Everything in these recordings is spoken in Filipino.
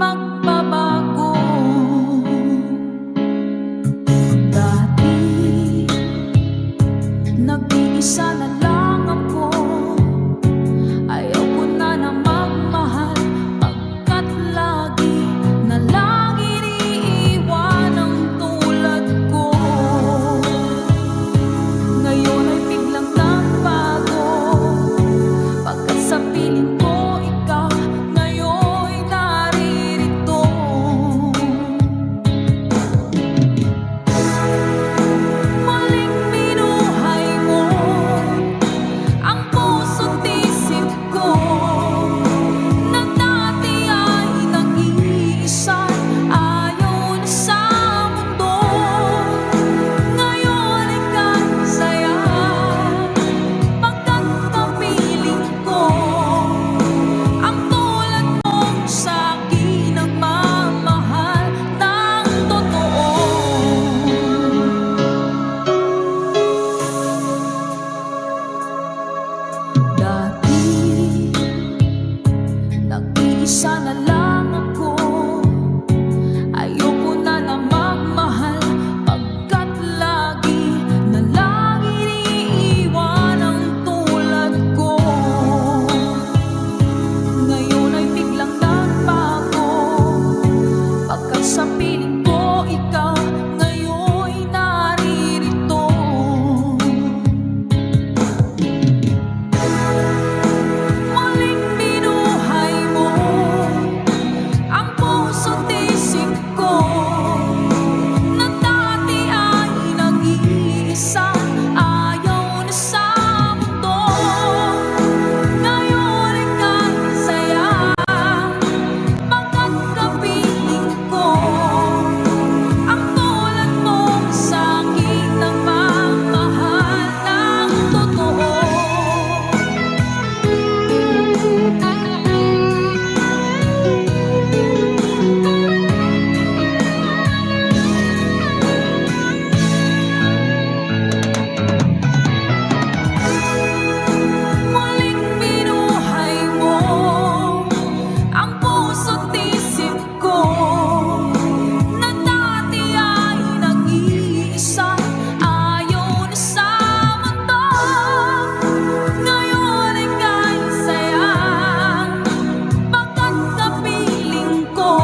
magbabago. Dati nag-iisa na lang ako, ayaw ko na na magmahal, pagkat lagi na lang iniiwan ang tulad ko. Ngayon ay biglang nagbago, pagkat sa piling ko ikaw ngayon'y naririto. Muling binuhay mo ang puso't isip ko, na dati ay nag-iisa, ayaw na sa mundo. Ngayon ay kasaya, pagkat kapiling ko ang tulad mong sa'kin ang mamahal ng totoo. Dati nag-iisa na lang ako, ayoko na na magmahal, pagkat lagi na lang iniiwan ang tulad ko. Ngayon ay biglang nagbago, pagkat sa piling ko ikaw ngayon'y naririto. Muling binuhay mo ang puso't isip ko, na dati ay nag-iisa, ayaw na sa mundo. Ngayon ay kasaya, pagkat kapiling ko ang tulad mong sa'kin ang mamahal ng totoo. Muling binuhay mo ang puso't isip ko, na dati ay nag-iisa, ayaw na sa mundo. Ngayon ay kasaya, pagkat kapiling ko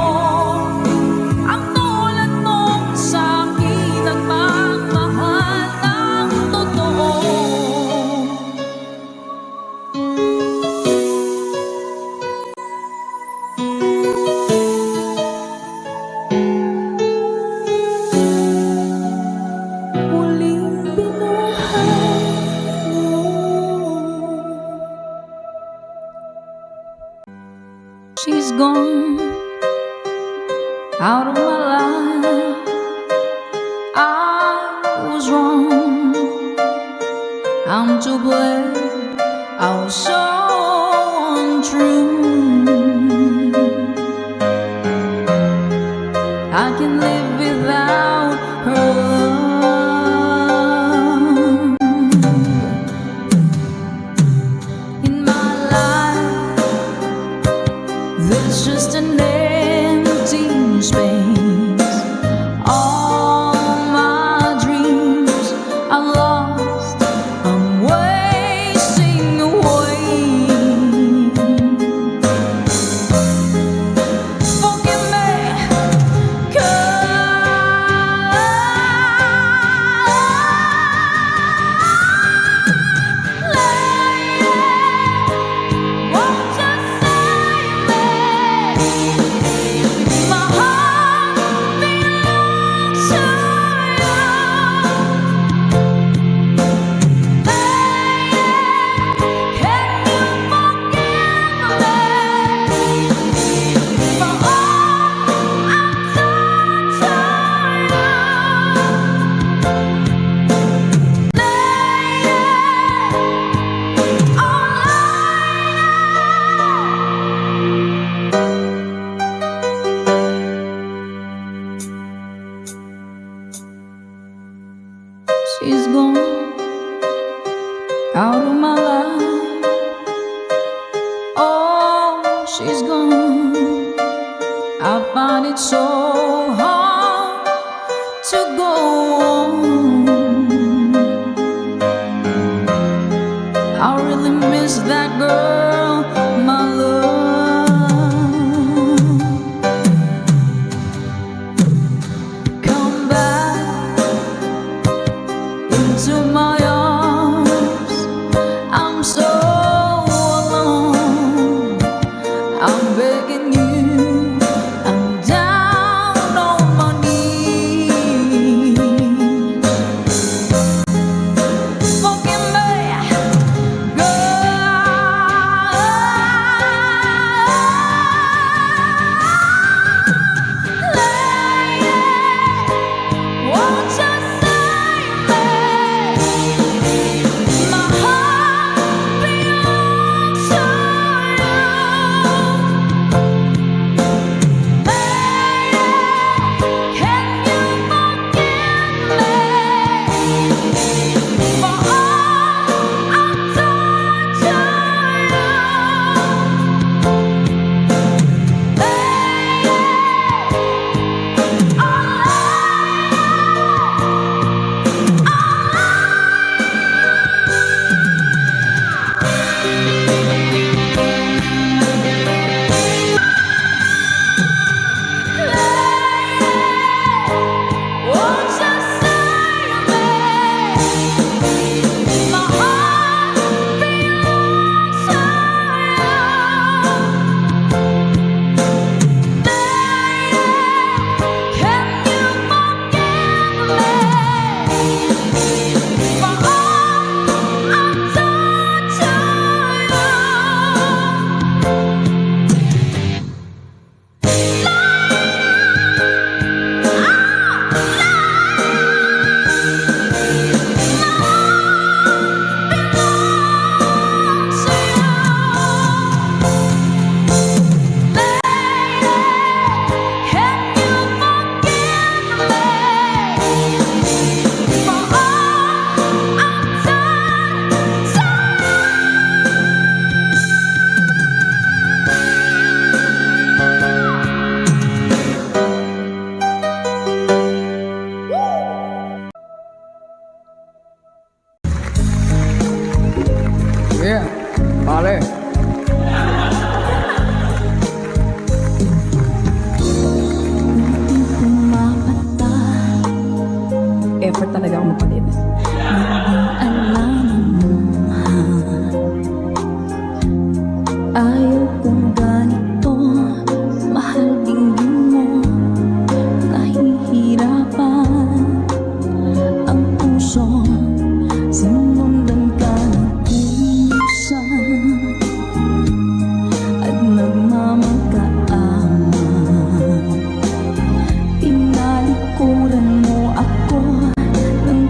ang tulad mong sa'kin ang magmahal ng totoo. Muling binuhay mo. She's gone out of my life. I was wrong, I'm to blame, I was so untrue. I can live without her love in my life. There's just an empty space. All my dreams are lost, I'm wasting away. Forgive me, 'cause lady, won't you save me? My heart find it so hard to go on. I really miss that girl, my love. Come back into my arms. I'm so alone. I'm begging you. I'm down on my knees. Forgive me, won't you save me? My heart belongs to you. Lady, can you forgive me for all I've done to you? Won't you save me? My heart belongs to you. Can you forgive me for all I've done to Yeah, vale. Pumapata, Effort talaga ako magpalit. alam mo, ayaw kong ganito. Mahal tingin mo, nahihirapan ang puso. Sinundan ka ng kusa at nagmamagkaaman. Tinalikuran mo ako ng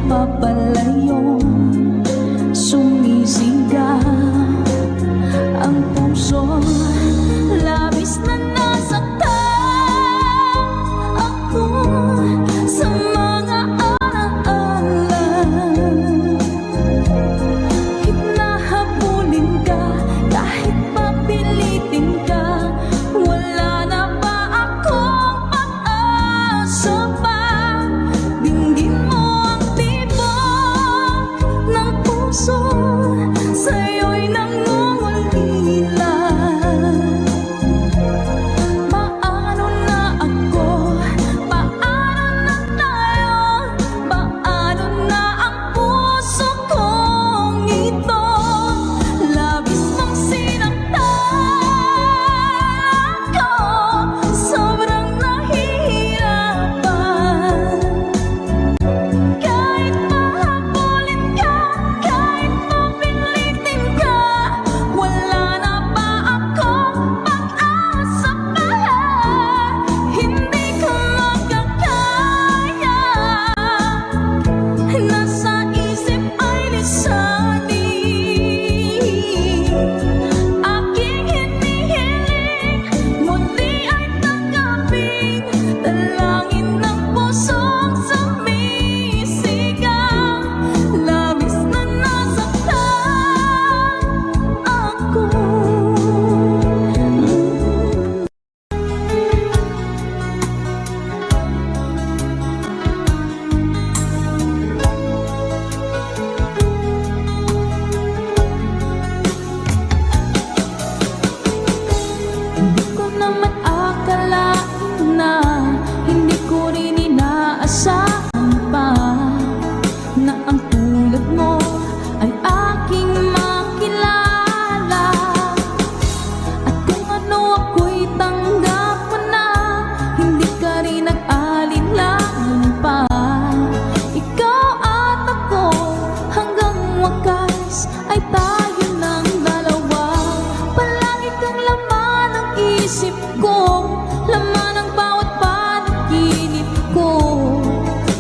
laman ng bawat panaginip ko.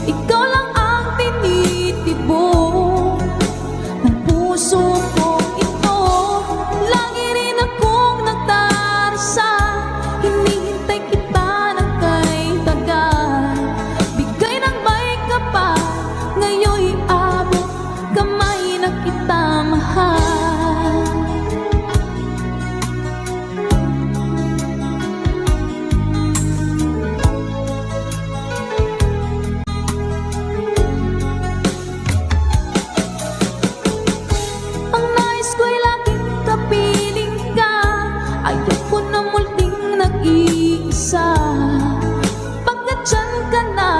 Ikaw lang ang tinitibok ng puso ko ito. Lagi rin akong nagdarasal, hinihintay kita ng kay tagal. Bigay ng may kapal, ngayon'y abot kamay na kita mahal. Ang nais ko'y laging kapiling ka, ayoko na muling nag-iisa. Pagkat dyan ka na,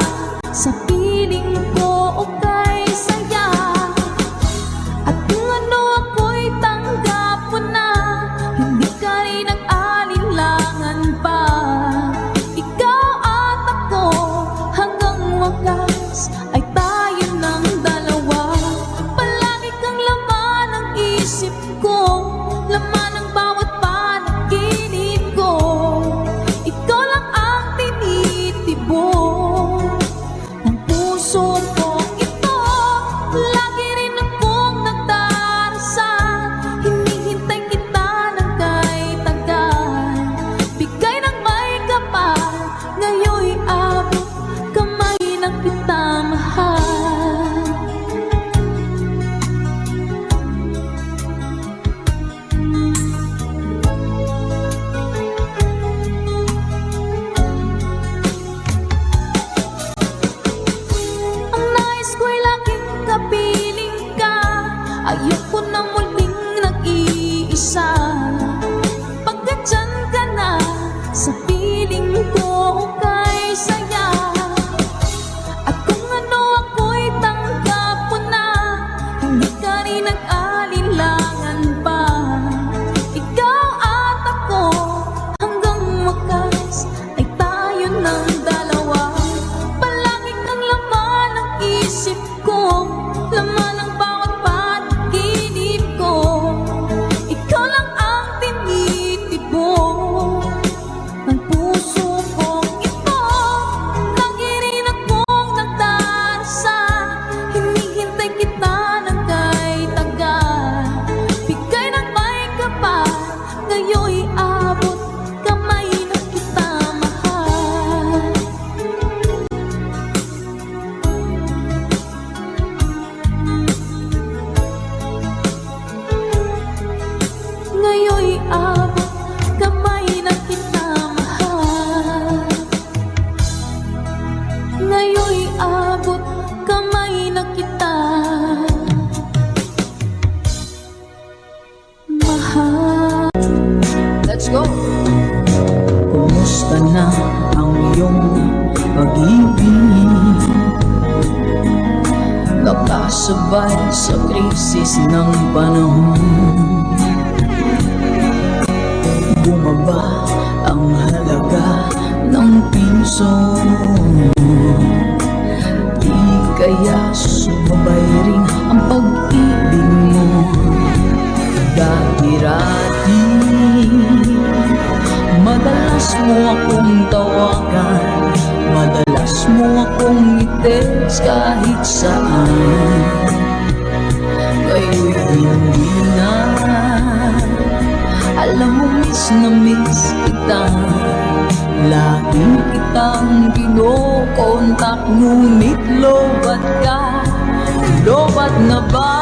sa piling ko okay saya. At kung ano ako'y tanggap mo na, hindi ka rin nag-alinlangan pa. Ikaw at ako, hanggang wakas ay tayo ng dalawa. Palagi kang laman ng isip ko, laman ng bawat panaginip ko. Ikaw lang ang tinitibok ng puso ko ito. Lagi rin akong nagdarasal, hinihintay kita ng kay tagal. Bigay ng may kapal, ngayon'y abot kamay na kita mahal. Ang nais ko'y laging kapiling ka, ayoko na muling nag-iisa. Pagkat dyan ka na, sa piling ko okay saya. At kung ano ako'y tanggap mo na, hindi ka rin nag-alinlangan pa. Ikaw at ako, hanggang wakas ay tayo ng dalawa. Palagi kang laman ng isip ko, laman ng bawat panaginip ko. Ikaw lang ang tinitibok ng puso ko ito. Lagi rin akong nagdarasal, hinihintay kita ng kay tagal. Bigay ng may kapal, ngayon'y abot kamay na kita mahal. Ngayon'y abot kamay na kita mahal. Ngayon'y abot kamay na kita mahal. Let's go! Kumusta na ang iyong pag-ibig? Nakasabay sa krisis ng panahon. Bumaba ang halaga ng piso. Di kaya sumabay rin ang pag-ibig mo. Dati-rati madalas mo akong tawagan, madalas mo akong i-text kahit saan. Ngayon'y hindi na, alam mo miss na miss kita. Laging kitang kinokontak, ngunit lobat ka. Lobat na ba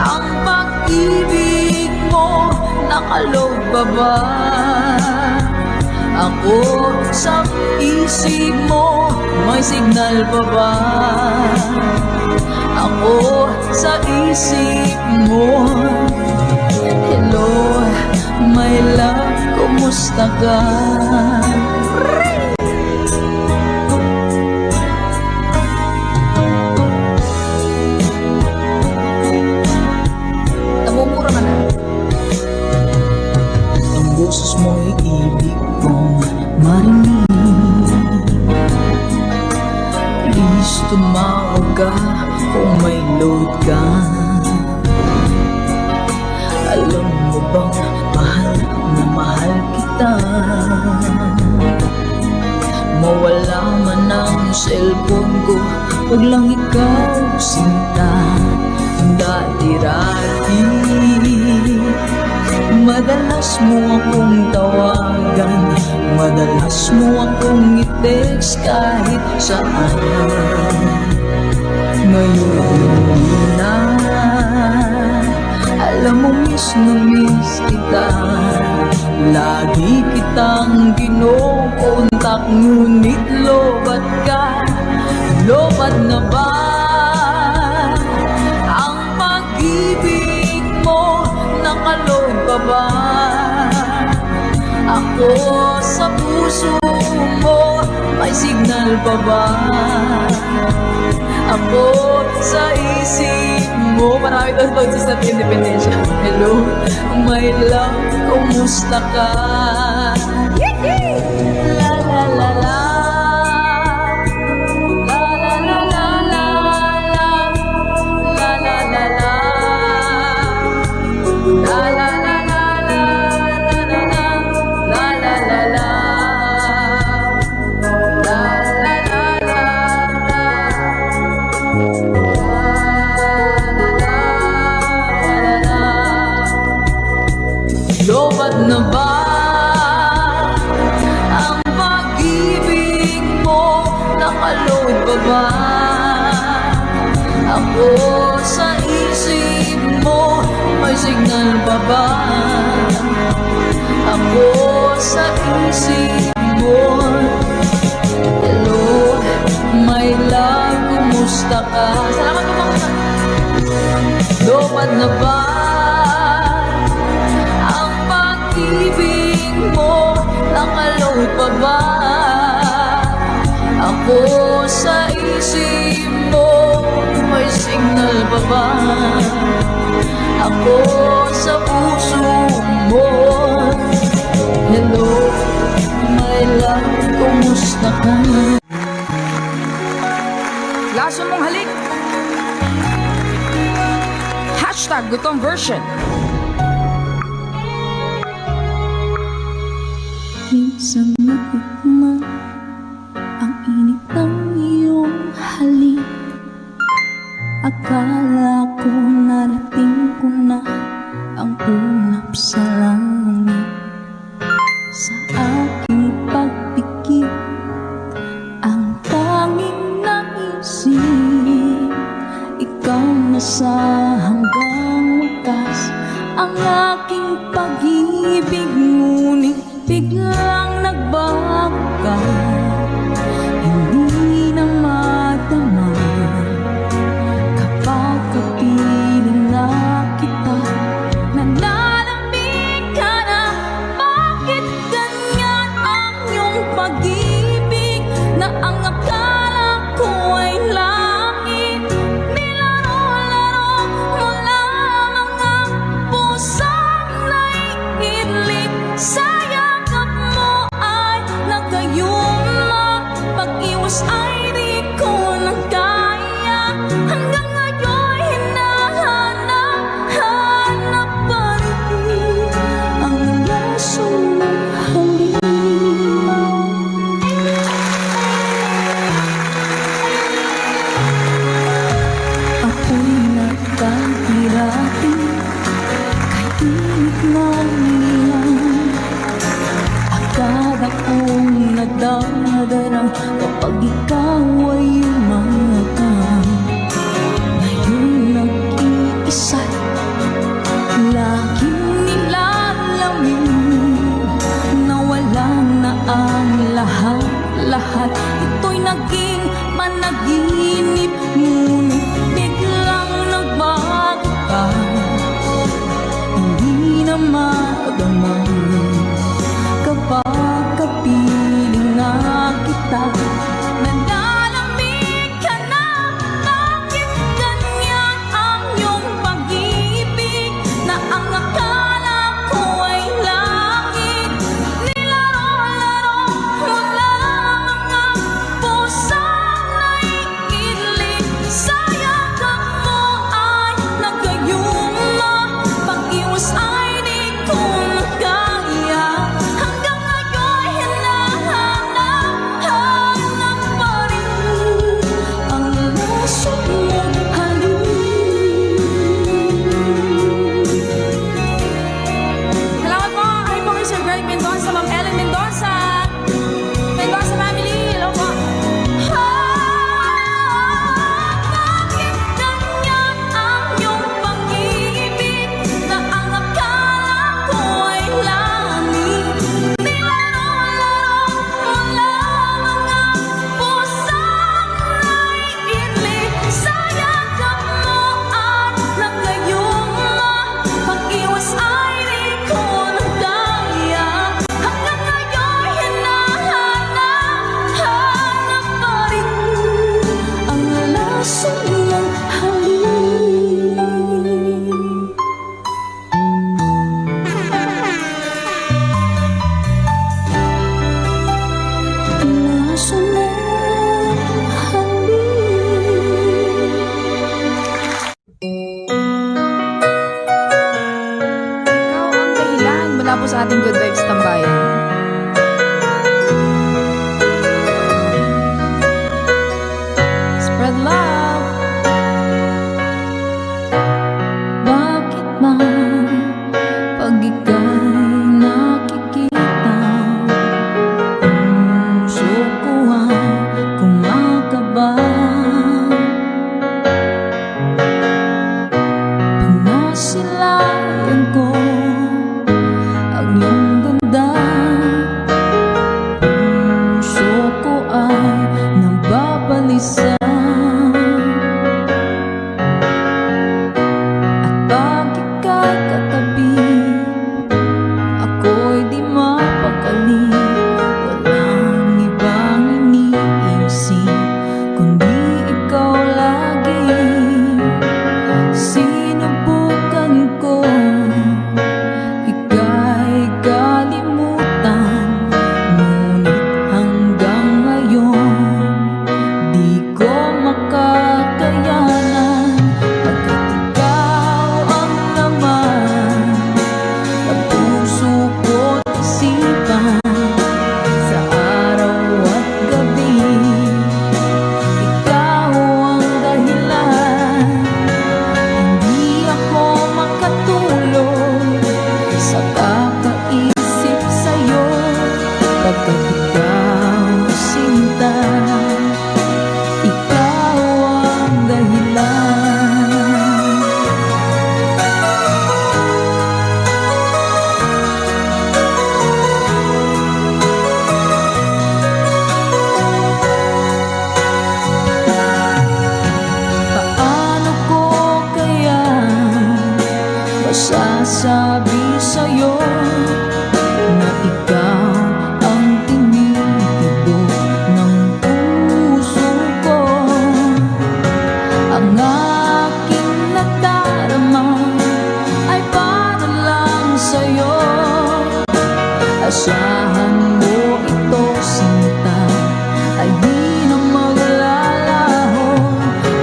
ang pag-ibig mo? Nakaloob pa ba ako sa isip mo? May signal pa ba ako sa isip mo? Hello, my love, kumusta ka? Namumura ka na. Ang boses mo'y ibig kong marinig. Please tumawag ka kung may load ka. Alam mo bang mahal na mahal kita? Mawala man ang cellphone ko, wag lang ikaw sinta. Dati-dati madalas mo akong tawagan, madalas mo akong i-text kahit saan. Ngayon na, alam mo miss na miss kita. Lagi kitang kinokontak, ngunit lobat ka. Lobat na ba ang pag-ibig mo? Nakaloob pa ba ako sa puso mo? May signal pa ba ako sa isip mo? Marami doon pag sa Independensya. Hello, my love, kumusta ka? La la la la. La la la la la la. La la la la. La la la la la. La la la la. La la la la. Lobat na ba ang pag-ibig mo? Nakaload pa ba ako sa isip mo? May signal pa ba ako sa isip mo? Hello, my love, kumusta ka? Salamat po mga. Lobat na ba ang pag-ibig mo? Nakaload pa ba ako sa isip mo? May signal pa ba ako sa puso mo? Hello, my love, kumusta ka? Laso mong halik. Hashtag Gutong Version. Minsan matikman ang init ng iyong halik. Akala ko narating ko na ang ulap sa langit. Sa aking pagpikit, ang tanging naisip, ikaw na sa hanggang wakas. Ang aking pag-ibig, ngunit biglang nagbago ka. Hindi na madama kapag kapiling na kita. Nalalamig ka na, bakit ganyan ang iyong pag-ibig? Na ang akala ko ay langit, nilaro-laro mo lamang ang pusang naiinip. Sayang mo ay nagayuma, pag-iwas ay di ko na kaya. Hanggang ngayon hinahanap pa rin ang laso ng halik. Ako'y nagkahirati kahit init ng ilang. Akala kong nagdadarang kapag ikaw ay umatang. Ngayon nag-iisa't laging nilalamig. Nawala na ang lahat-lahat. Ito'y naging panaginip, ngunit biglang nagbago ka. Hindi na madama kapag kapiling na kita. Nalalamig ating Good Vibes Tambayan. Spread love. Bakit ba pag ika'y nakikita, puso ko ay kumakaba? Pag nasilayan ko ang iyong ganda, puso ko ay nababalisa. Pag ika'y katabi, ako'y di mapakali. Walang ibang iniisip kundi ikaw lagi. Sinubukan ko ika'y kalimutan, ngunit hanggang ngayon di ko makakayanan. Pagkat ikaw ang laman ng puso ko't isipan, sa araw at gabi ikaw ang dahilan. Hindi ako makatulog sa kakaisip sa'yo, pagkat ikaw sinta, ikaw ang dahilan. Paano ko kaya masasabi sa'yo na ikaw ang tinitibok ng puso ko? Ang aking nadarama ay para lang sa'yo. Asahan mo ito, sinta, ay di na maglalaho,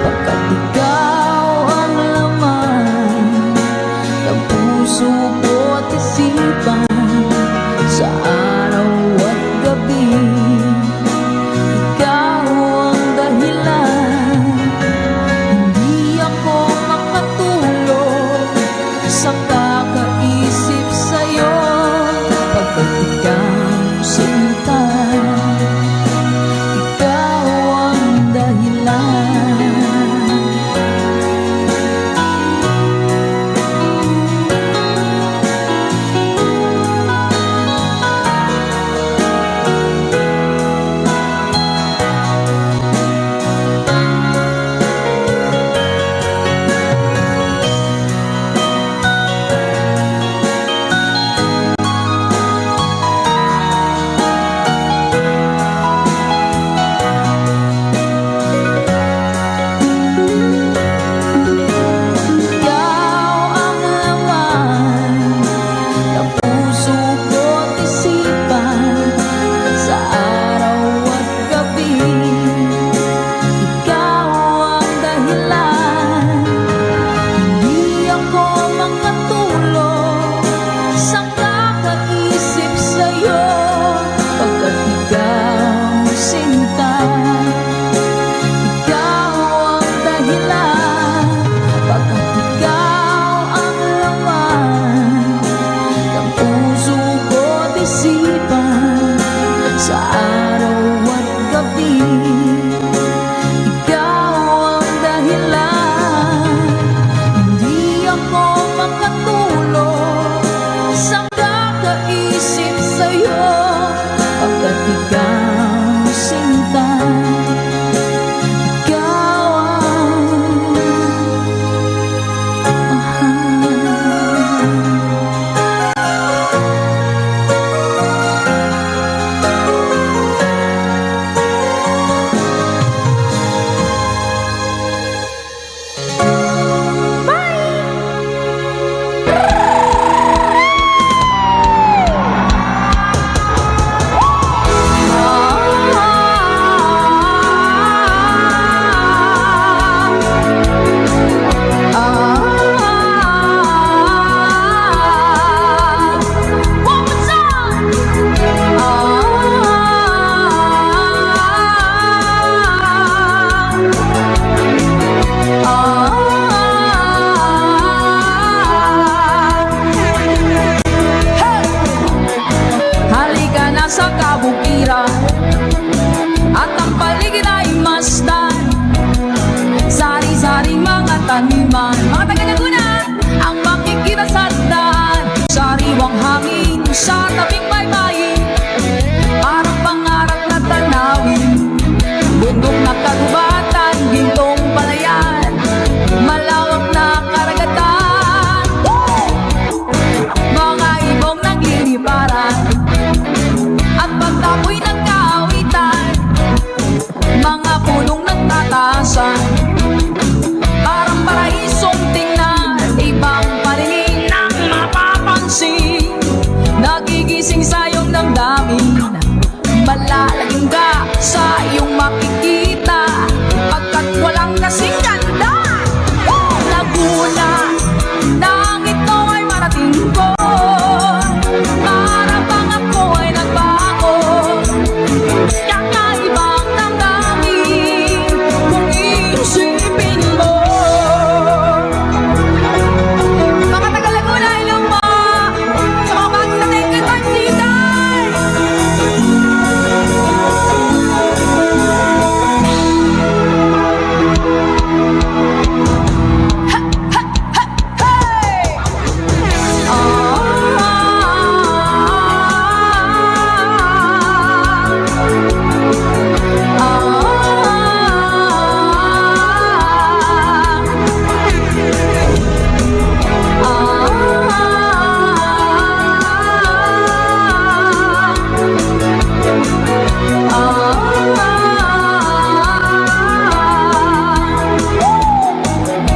pagkat ikaw ang laman ng puso ko't isipan, sa araw at gabi ikaw ang dahilan. Hindi ako makatulog sa kakaisip sa'yo, pagkat ikaw nasa kabukiran at ang paligid ay masdan. Sari-saring mga taniman, mga taga Laguna, ang makikita sa daan. Sariwang hangin sa tabing baybayin, parang pangarap na tanawin. Bundok na kagubatan, gintong palayan, malawak na karagatan. Mga ibong nagliliparan at pagtapoy ng kaawitan, mga punong nagtataasan, parang paraisong tingnan. Ibang paningin ang mapapansin, nagigising sa iyong damdamin. Malalaging ka sa iyong makikita, pagkat walang kasing ganda. Laguna, nang ito ay marating ko, para bang ako ay nagbago. Kakaibang damdamin kung iisipin mo. Mga taga Laguna, hello po! Sa mga bagong dating kay Tagsitay!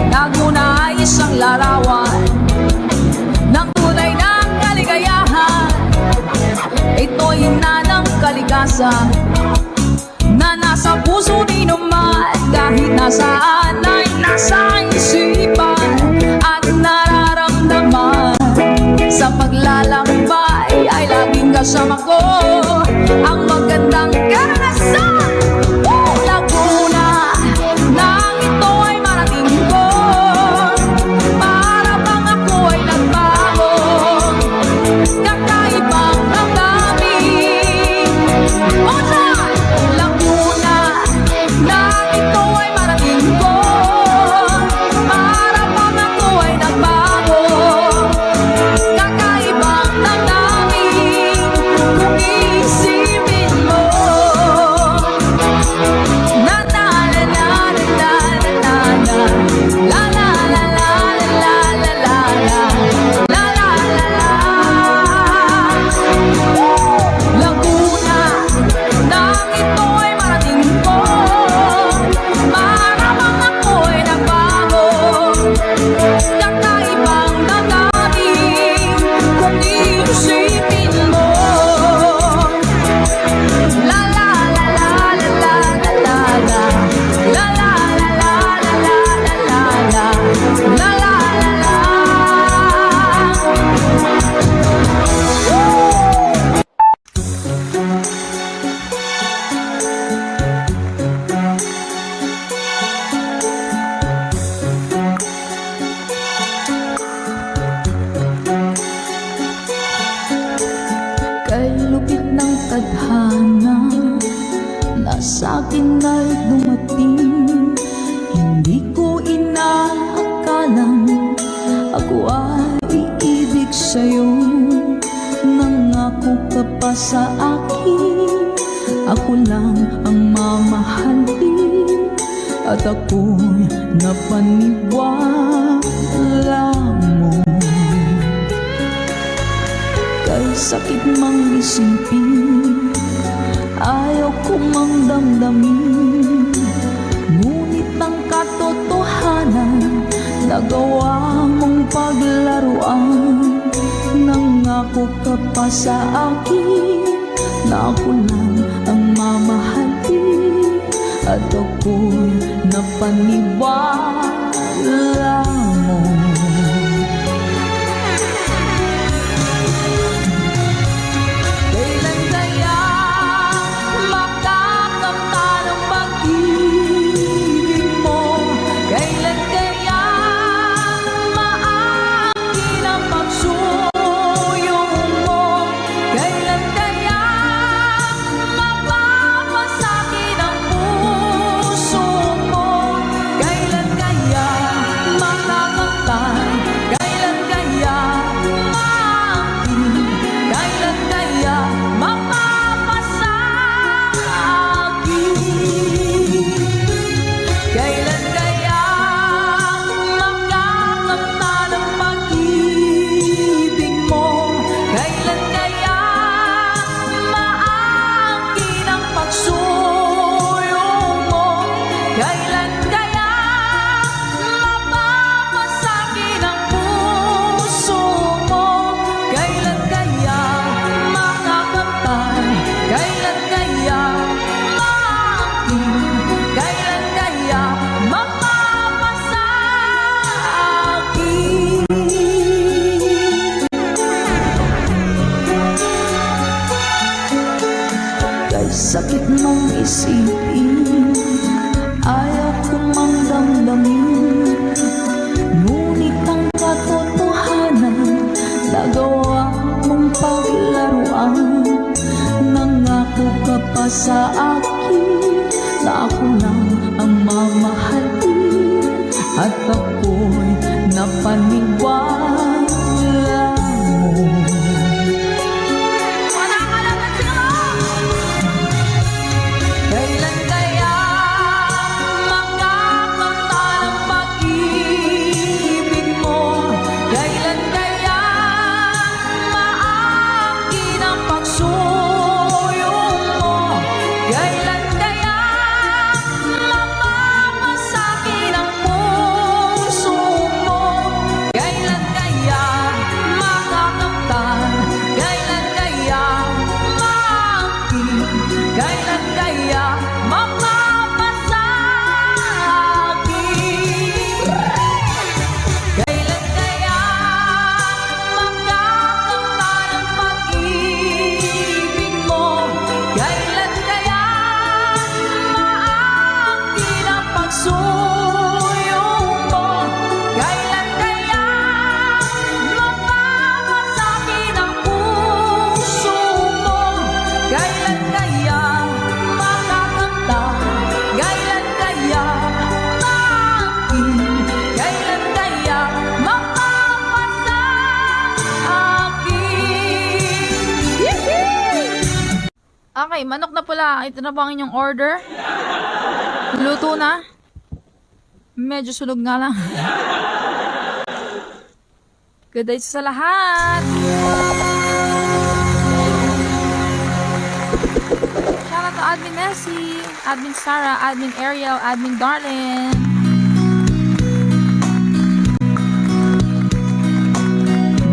Laguna ay isang larawan ng tunay ng kaligayahan. Ito'y nanang kalikasan na nasa puso ni naman, kahit nasaan ay nasa isipan at nararamdaman. Sa paglalakbay ay laging kasama ko ang magandang karanasan. Laguna, nang ito ay marating ko, para bang ako ay nagbago. Kakaibang damdamin. Osan! Laguna, nang ito ay marating ko, para bang ako ay nagbago. Kakaibang damdamin kung iisipin mo. Na na na na na na na la la la la la la la la la la la la. Laguna, nang ito ay marating ko, para bang ako ay nagbago. Kakaibang damdamin kung iisipin mo. La la la la la la la la la la la la la la la la la la. Kay lupit ng tadhana na sa'kin ay dumating, hindi ko inaakalang ako ay iibig sa'yo. Nangako ka pa sa akin, ako lang ang mamahalin, at ako'y napaniwala mo. Kay sakit mang isipin, ayaw ko mang damdamin, ngunit ang katotohanan, nagawa mong paglaruan. Nangako ka pa sa akin, na ako lang ang mamahalin, at ako'y napaniwala mo. Kailan kaya makakamtan ang pag-ibig mo? Kailan kaya maangkin ang pagsuyo mo? Kailan kaya sakit mong isipin, ayaw ko mang damdamin. Ngunit ang katotohanan, nagawa mong paglaruan. Nangako ka pa sa akin na ako lang ang mamahalin, at ako'y napaniwala mo. Kailan kaya makakanta ng pag-ibig mo? Kailan kaya maangkin ang pagsuyong mo? Kailan kaya mapapasakin ang puso mo? Kailan kaya makakamtan? Kailan kaya maangkin? Kailan kaya mapapasakin? Kailan kaya makakanta ng pag-ibig mo? Kailan kaya maangkin ang pagsuyong mo? Kailan kaya mapapasakin ang puso mo? Kailan kaya makakanta? Kailan kaya maangkin? Kailan kaya mapapasakin? Okay, manok na pula. Ito na po ang inyong order. Luto na. Medyo sunog nga lang. Good day sa lahat. Shout out to Admin Nessie, Admin Sarah, Admin Ariel, Admin Darlene.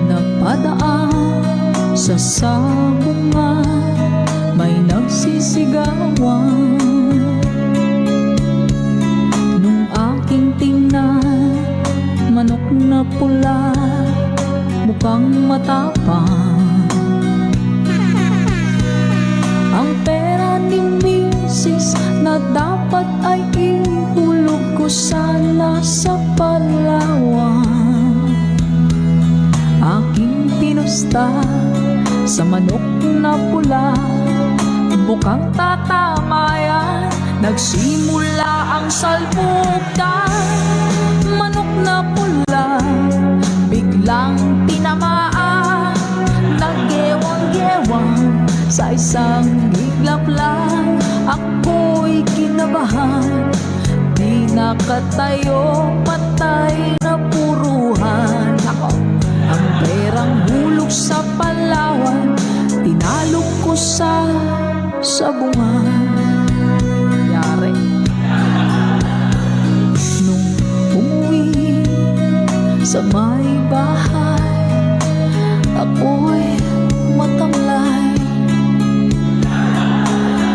Napadaan sa sabungan, may nagsisigawan. Nung aking tingnan, manok na pula, mukhang matapang. Ang pera ni Mrs. na dapat ay ihulog ko sana sa Palawan. Aking pinusta sa manok na pula, mukhang tatama yan. Nagsimula ang salpukan. Manok na pula, biglang tinamaan. Naggewang-gewang sa isang iglap lang. Ako'y kinabahan, di nakatayo, patay na puruhan. Ako, ang perang hulog sa Palawan, tinalog ko sa sabungan. Yari. Nung umuwi sa may bahay, ako'y matamlay.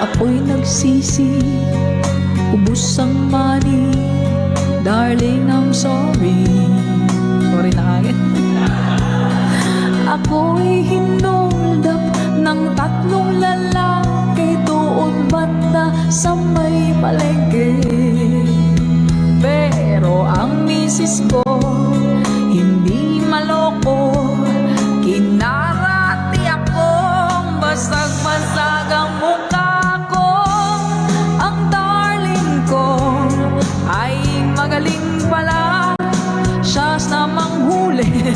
Ako'y nagsisi, ubos ang money. Darling, I'm sorry. Sorry na agad. Ako'y hinuldap ng 3 lalaki doon banda sa may palengke. Pero ang misis ko hindi maloko, kinarati akong basag-basag ang mukha ko. Ang darling ko ay magaling pala, siyas na manghuli.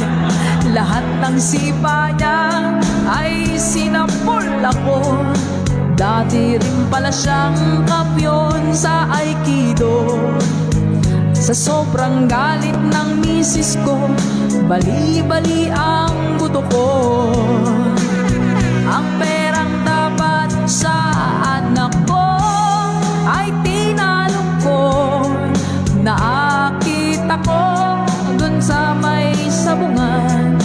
Lahat ng sipa niya ay sinapol ako. Dati rin pala siyang kapyon sa Aikido. Sa sobrang galit ng misis ko, bali-bali ang buto ko. Ang perang dapat sa anak ko ay tinalong ko. Nakita ko dun sa may sabungan.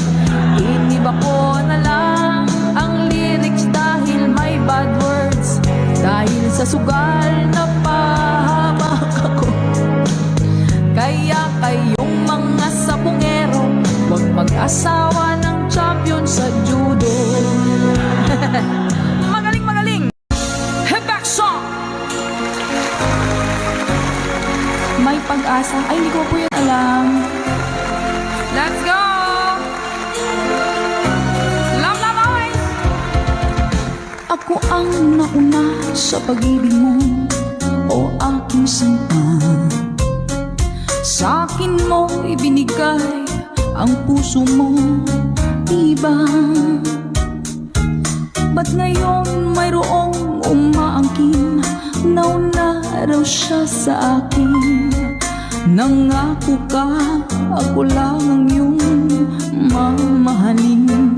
Iniba ko na lang ang lyrics dahil may bad words. Dahil sa sugal na pahamak ako. Kaya kayong mga sabungero, huwag mag-asawa ng champion sa judo. pag-asa. Ay, hindi ko po yun alam. Let's go! Love, love, always! Ako ang nauna sa pag-ibig mo, o aking sinta. Sa akin mo ibinigay ang puso mo, diba? Ba't ngayon mayroong umaangkin? Nauna raw siya sa akin. Nangako ka, ako lang ang iyong mamahalin.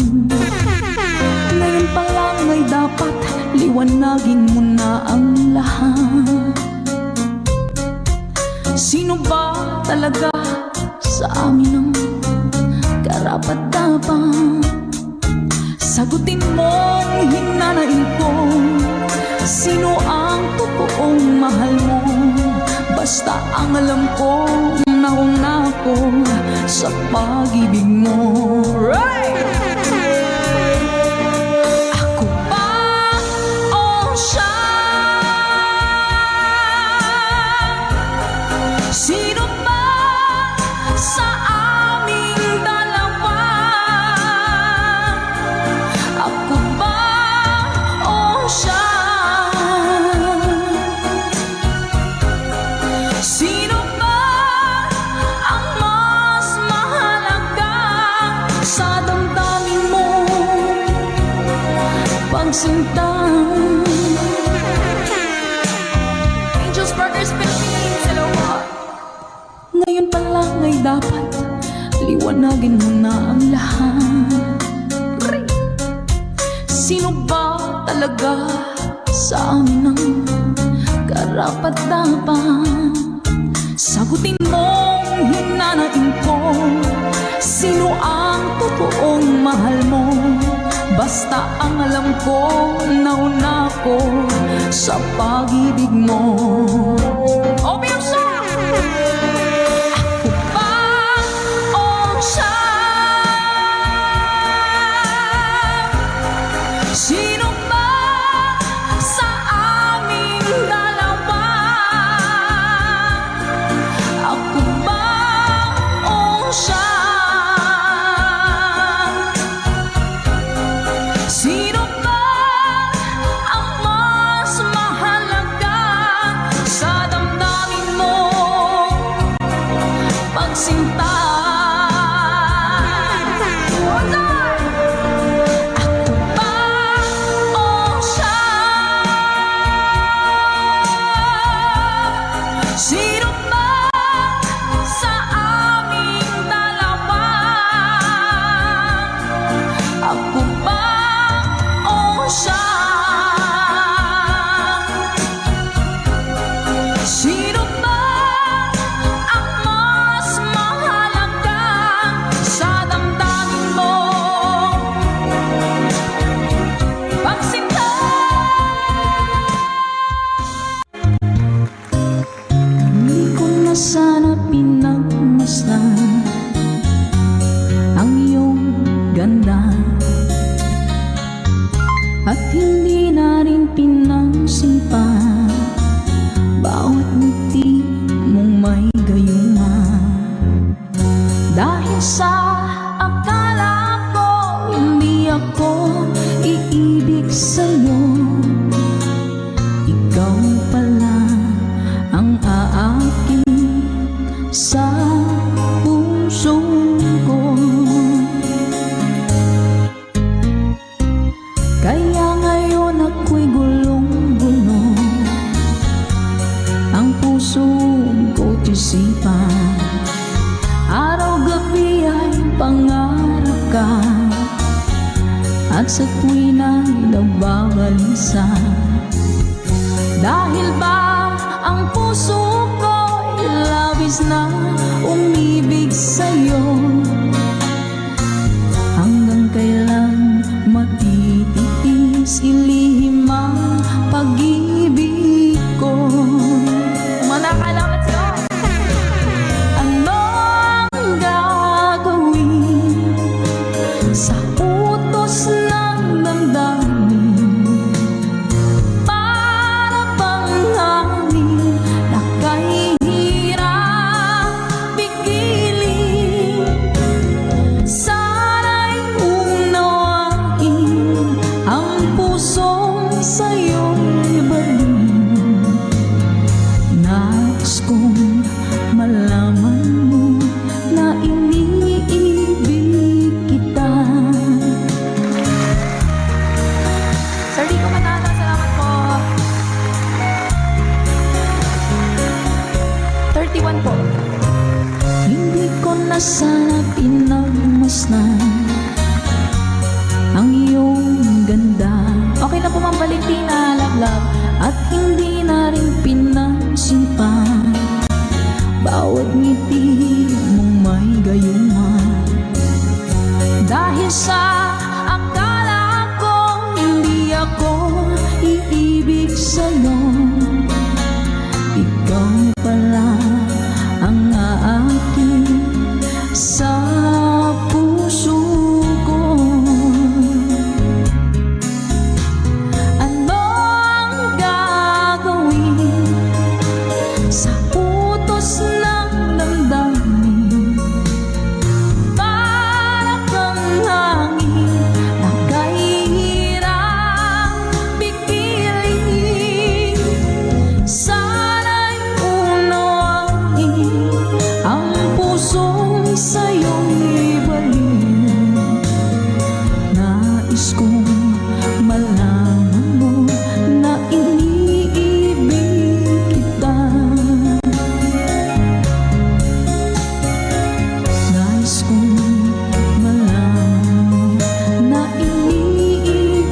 Ngayon pa lang ay dapat liwanagin mo na ang lahat. Sino ba talaga sa amin ang karapat-dapat? Sagutin mong hinanain ko, sino ang totoong mahal mo? Basta ang alam ko, nauna ko sa pag-ibig mo. Right! Ako ba o siya? Sino ba sa aming dalawa? Ako ba o siya? Sino ba ang mas mahalaga sa damdamin mo? Pagsinta. Angels Burgers Philippines, hello po. Ngayon pa lang ay dapat liwanagin mo na ang lahat. Sino ba talaga sa amin ang karapat-dapat? Sagutin mong hinanain ko, sino ang totoong mahal mo? Basta ang alam ko, nauna ko sa pag-ibig mo. Opium Song! Ako ba o siya? Sino ba sa aming dalawa? Ako ba o siya? Sino ba ang mas mahalaga sa sana pinagmasdan ang iyong ganda. Okay na po, Ma'am Valentina, love, love. At hindi na rin pinansimpan bawat ngiti mong may gayuma. Dahil sa akala ko hindi ako iibig sa'yo, ikaw pala ang aakin sa puso ko. Ano ang gagawin sa utos ng damdamin? Para kang hangin na kahirap pipiliin. Sana'y unawain ang pusong sa'yo'y ibalik. Nais kong malaman mo na iniibig kita. Nais kong malaman mo na iniibig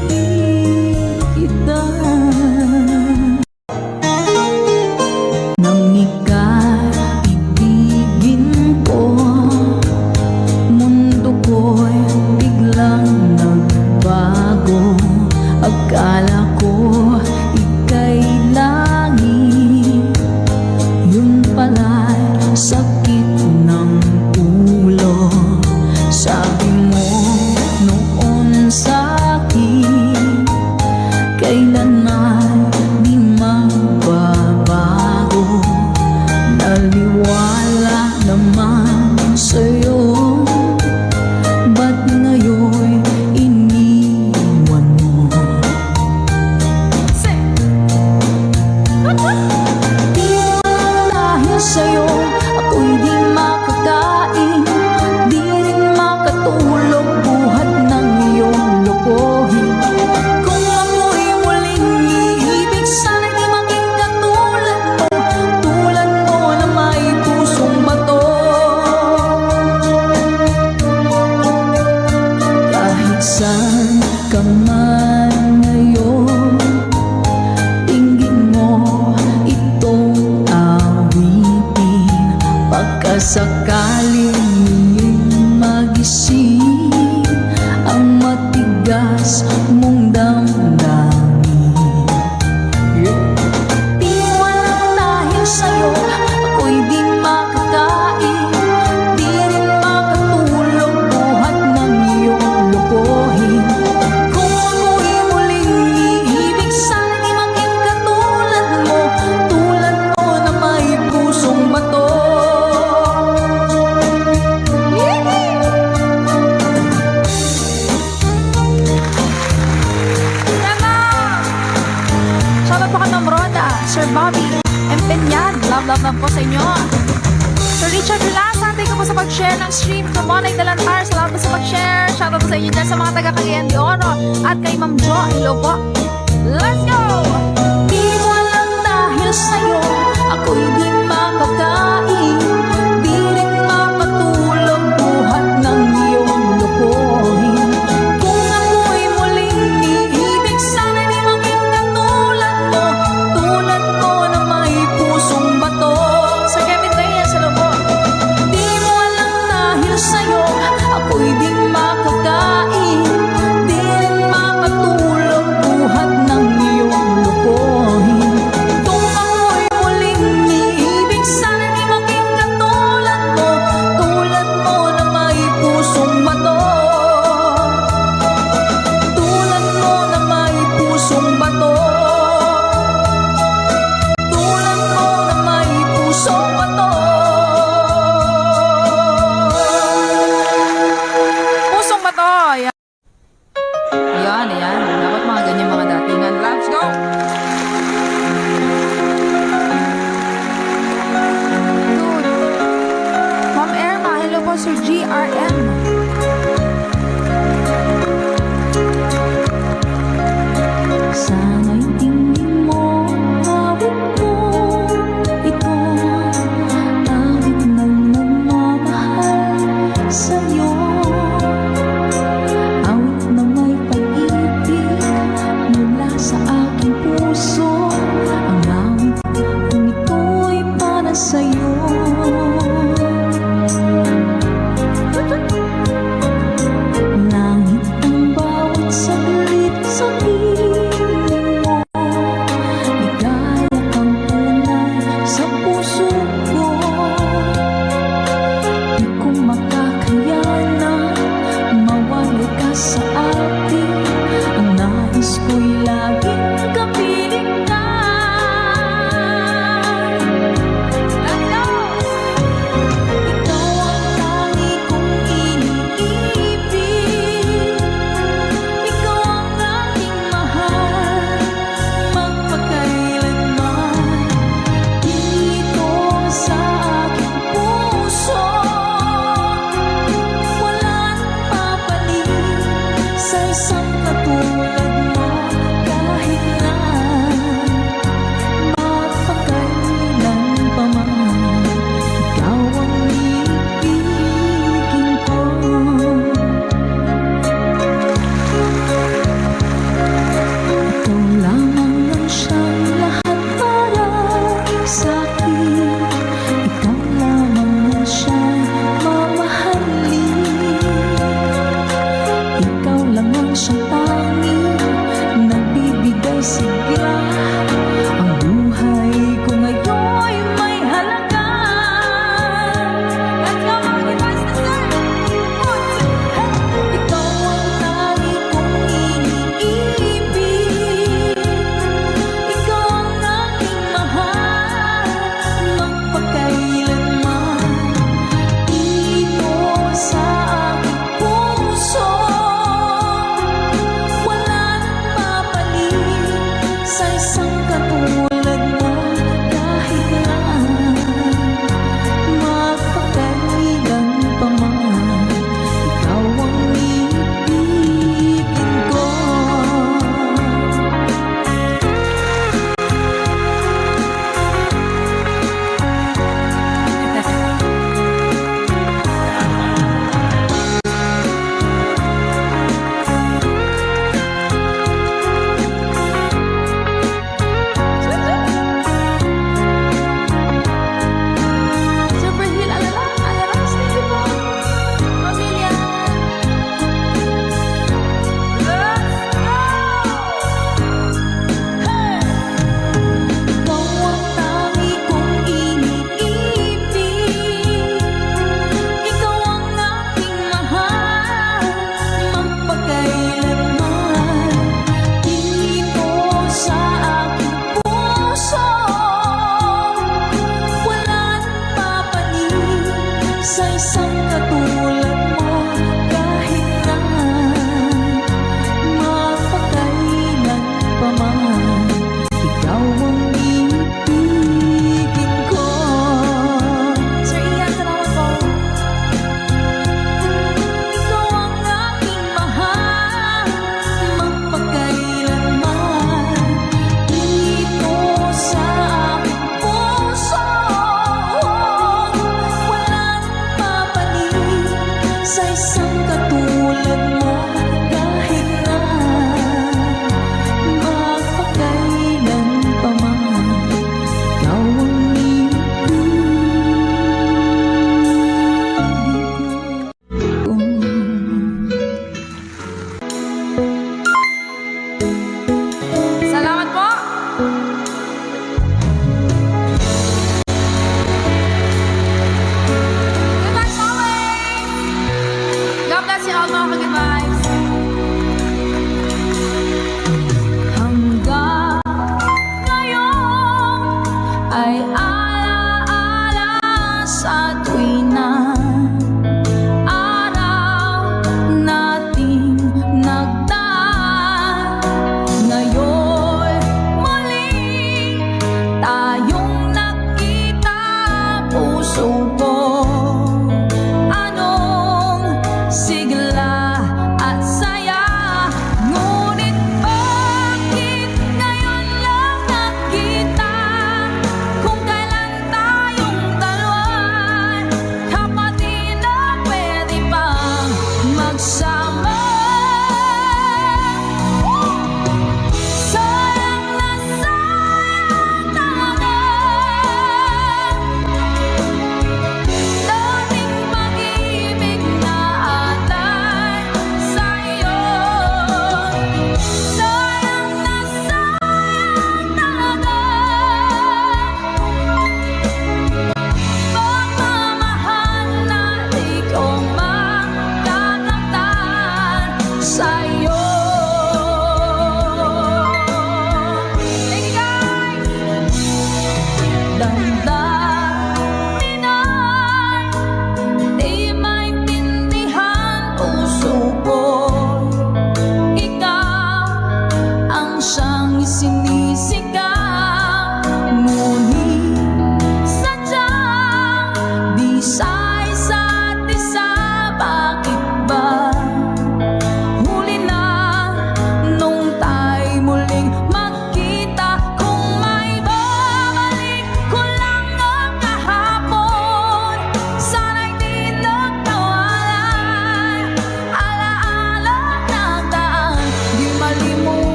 kita. Nang ika'y ibigin ko, mundo ko'y biglang nagbago. Akala ko ika'y langit, yun pala'y sakit ng ulo. Sabi mo noon sa'kin, kailanman di magbabago. Naliwala naman sa'yo, ba't ngayon iniwan mo? Di lang dahil sa'yo ako'y di makakain, di rin makatulog buhat ng iyong lokohin. Kung ako'y muling iibig, sana'y di maging katulad mo, tulad mo na may pusong bato. Kahit saan ka man ngayon, tingin mo itong awitin. Pagkasakaling magising ang matigas mong damdamin. Di walang dahil sa'yo ako'y di makakain, di rin makatulog buhat ng iyong lokohin. Kung ako'y muling iibig, sana di maging katulad mo, tulad mo na may pusong bato. Shoutout po kay Ma'am Roda, Sir Bobby, Empeñan, love, love, love po sa inyo. Sir Richard Vilasa, thank you po sa pag-share ng stream. Kumonay Dalantar, salamat po sa pag-share. Shoutout po sa inyo dyan sa mga taga Cagayan de Oro. At kay Ma'am Jo, hello po. Let's go! Di walang dahil sa'yo ako'y di makakain, di rin makatulog buhat ng iyong lokohin. Kung ako'y muling iibig, sana di maging katulad mo, tulad mo na may pusong bato. Sir Kevin Reyes, hello po. Di walang dahil sa'yo ako'y di makakain, di rin makatulog buhat ng iyong para sa'yo. Langit ang bawat saglit sa piling mo, ligaya kang tunay sa puso ko. Di ko makakayanan mawalay ka sa akin. Ang nais ko'y laging kapiling ka. Hello!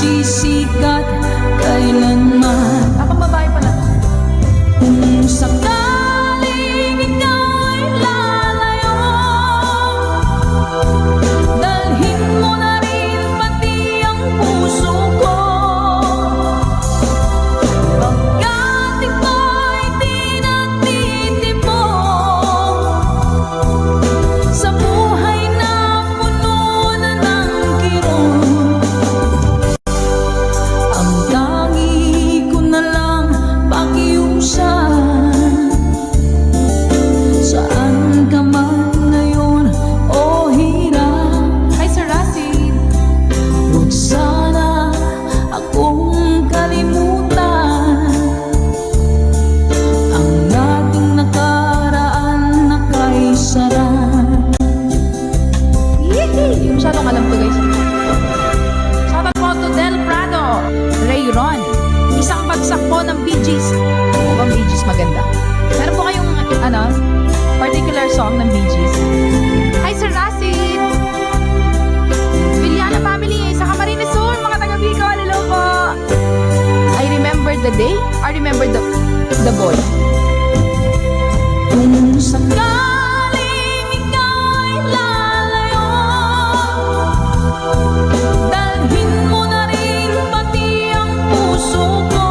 sisikat kailanman. Babae pala. Kung sakaling ikaw ay lalayo, dalhin mo na rin pati ang puso ko. Pagkat ito'y di nagtitipon sa buhay na puno na ng kirot. Ang tangi ko na lang pakiusap, saan ka man ngayon o hirap, Hi, Sir Rasid. huwag sana akong kalimutan. Ang ating nakaraan na kay sarap. Yee! Yung masyadong alam ko, guys. Shoutout po to Del Prado, Ray Ron. Isang bagsak po ng Bee Gees. Ano bang Bee Gees maganda? Meron po kayong, particular song ng Bee Gees? Hi, Sir Rasid! Villana family, sa Camarines Sur, mga taga-Bicol, hello po! I remember the day, I remember the boy. Kung sakaling ikaw ay lalayo, dalhin mo na rin pati ang puso ko.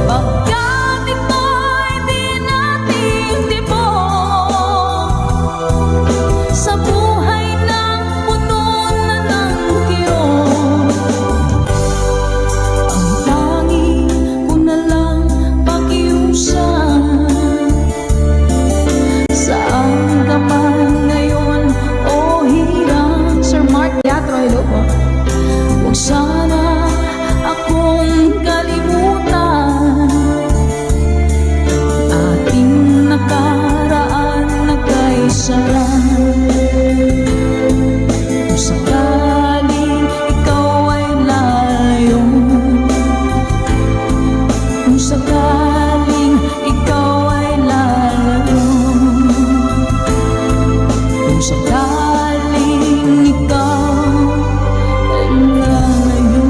Pagkat ito'y di natitipon sa buhay ng puno na ng kirot. Ang tangi ko na lang pakiusap, saan ka man ngayon o hirap. Sir Mark Teatro, hello po. Huwag sana akong kalimutan. Ating nakaraan na kay sarap. Kung sakaling ikaw ay lalayo, kung sakaling ikaw ay lalayo, kung sakaling ikaw ay lalayo.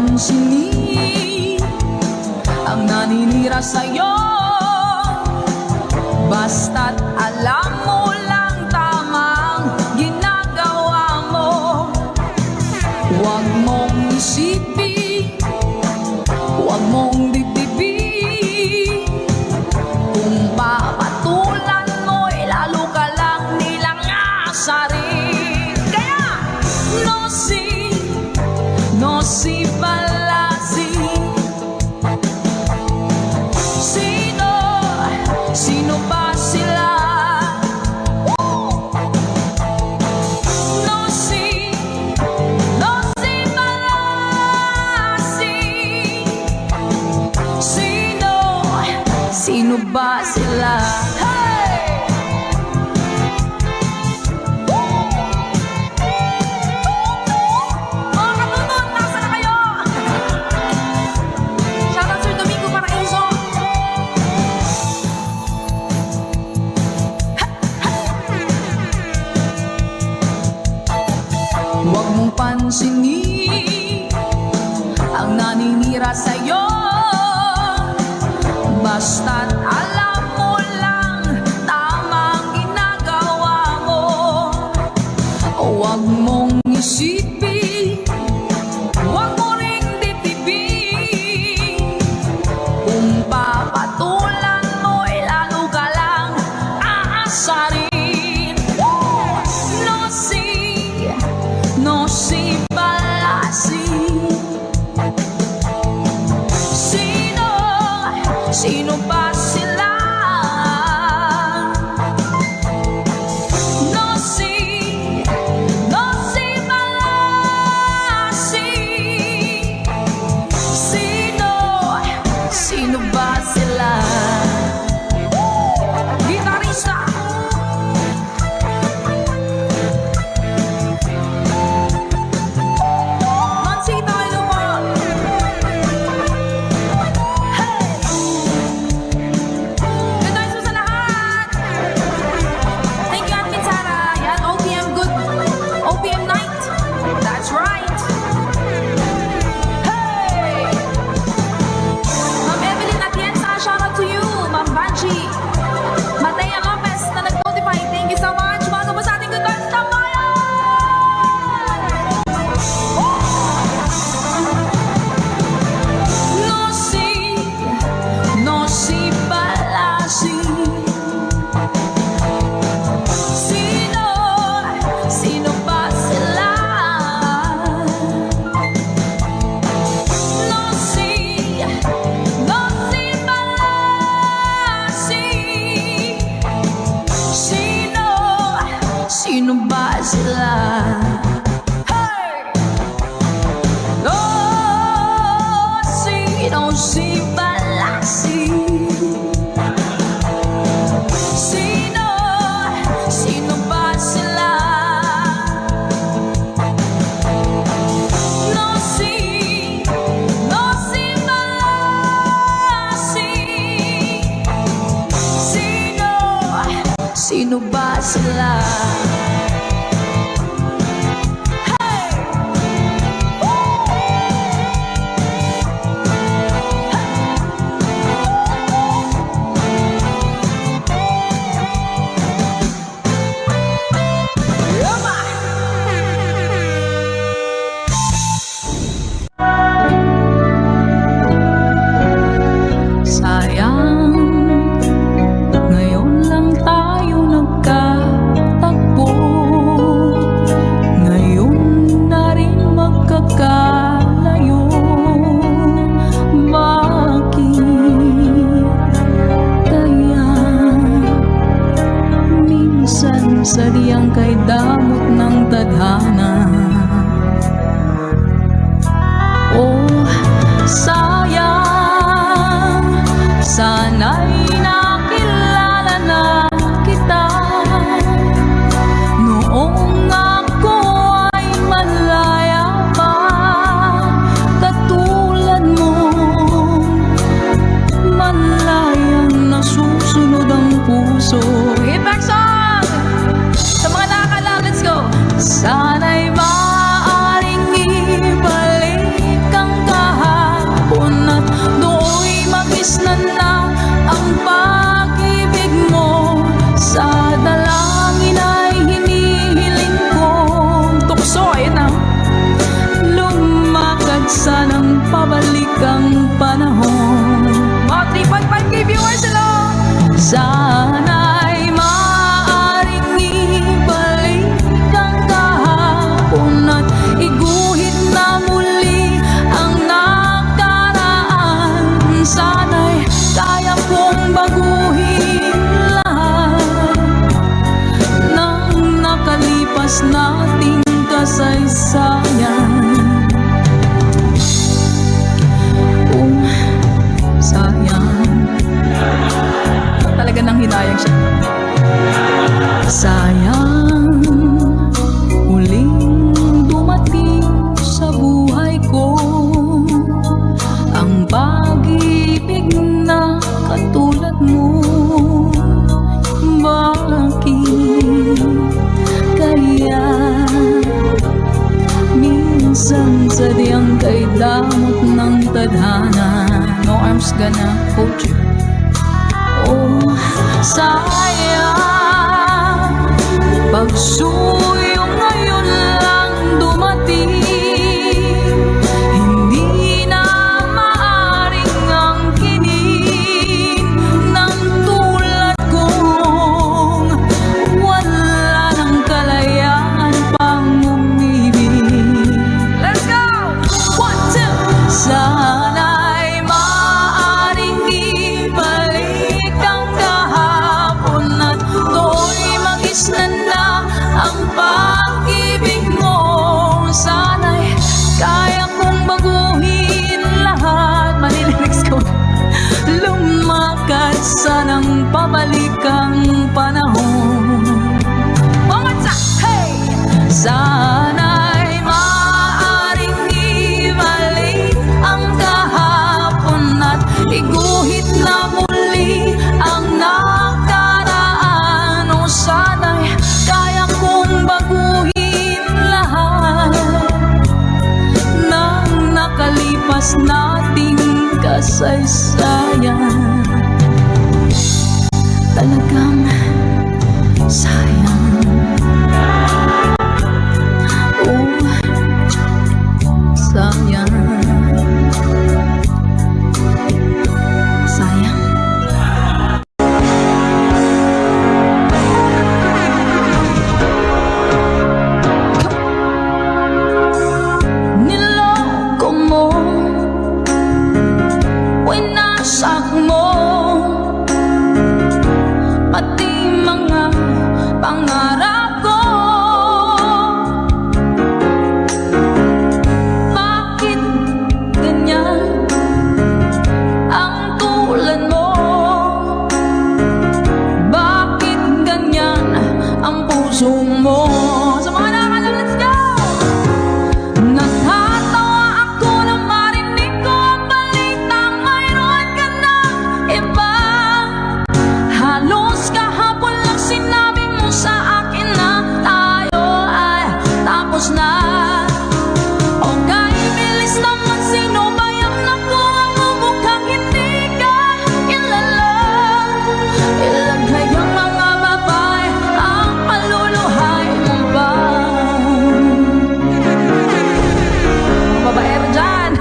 pansinin ang naninira sa'yo. Basta't alam mo lang tamang ginagawa mo. Huwag mong isipin, huwag mong dibdibin. Kung papatulan mo'y lalo ka lang nilang asarin. Kaya, no si balasi. Sino ba sila? No si balasi. Sino ba sila? Hey! Mga katutot, nasa na kayo? Shoutout Sir Domingo Paraiso. Huwag mong pansinin ang naninira sa'yo. Basta't alam mo lang tamang ginagawa mo. Huwag mong isipin, huwag mo ring dibdibin. Kung papatulan mo'y lalo ka lang aasarin. No si balasi. Sino ba sila? No si balasi. Sino ba sila? Gitarista. Mansita, hello po. Good night po sa lahat. Thank you, Admin Sara. Yan, OPM good. OPM night. That's right. Hey! Ma'am Evelyn Atienza, shout out to you. Ma'am Banji. Matea Lopez na nag-notify. Thank you so much. Bago po sa ating good vibes na bayan. No si balasi. Sino ba sila? No si balasi. Sino ba sila? Hey! Oh, si balasi. Sino ba sila? No si balasi. Sino ba sila? Hey! damot ng tadhana. No arms gonna hold you. Oh, sayang pagsuyo ngayon lang dumating. Hindi na maaring ang kinig ng tulad kong wala ng kalayaan pang umibig. Let's go! 1, 2! Sana'y maaring ibalik ang kahapon at to'y magisnan na ang pag-ibig mo. Sana'y kaya kong baguhin lahat. Maliligs ko. Lumakas sanang pabalik ang panahon. Pumatsa! Hey! Sana'y maaring ibalik ang kahapon at iguhit na muli ang nakaraan. O sana'y kaya kong baguhin lahat ng nakalipas nating kasaysayan. Talagang sayang. Oh, sayang. Sayang. Niloko mo, winasak mo pati mga pangarap ko. Bakit ganyan ang tulad mo? Bakit ganyan ang puso mo? Sa mga nakakalam, let's go! Natatawa ako na marinig ko ang balitang mayroon ka ng iba. Halos kahapon lang sinabi mo sa akin na tayo ay tapos na. Okay, bilis naman, sino ba yung nakuha mo? Mukhang hindi ka kilala. Ilan kayang mga babae ang paluluhay mo ba? Mga babaero dyan.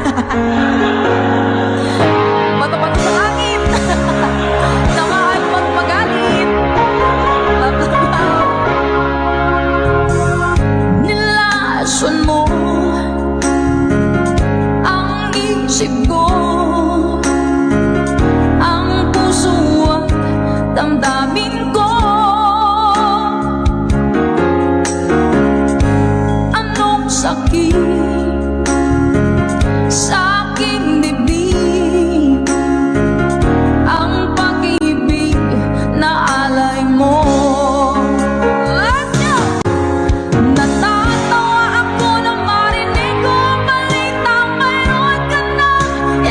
Bato-bato sa langit. Samahan mo't magalit. Love, love, love. Nilason mo ang isip ko, ang puso at damdamin ko. Anong sakit sa aking bibig, ang pag-ibig na alay mo. Let's go! Natatawa ako na marinig ko ang balitang mayroon ka ng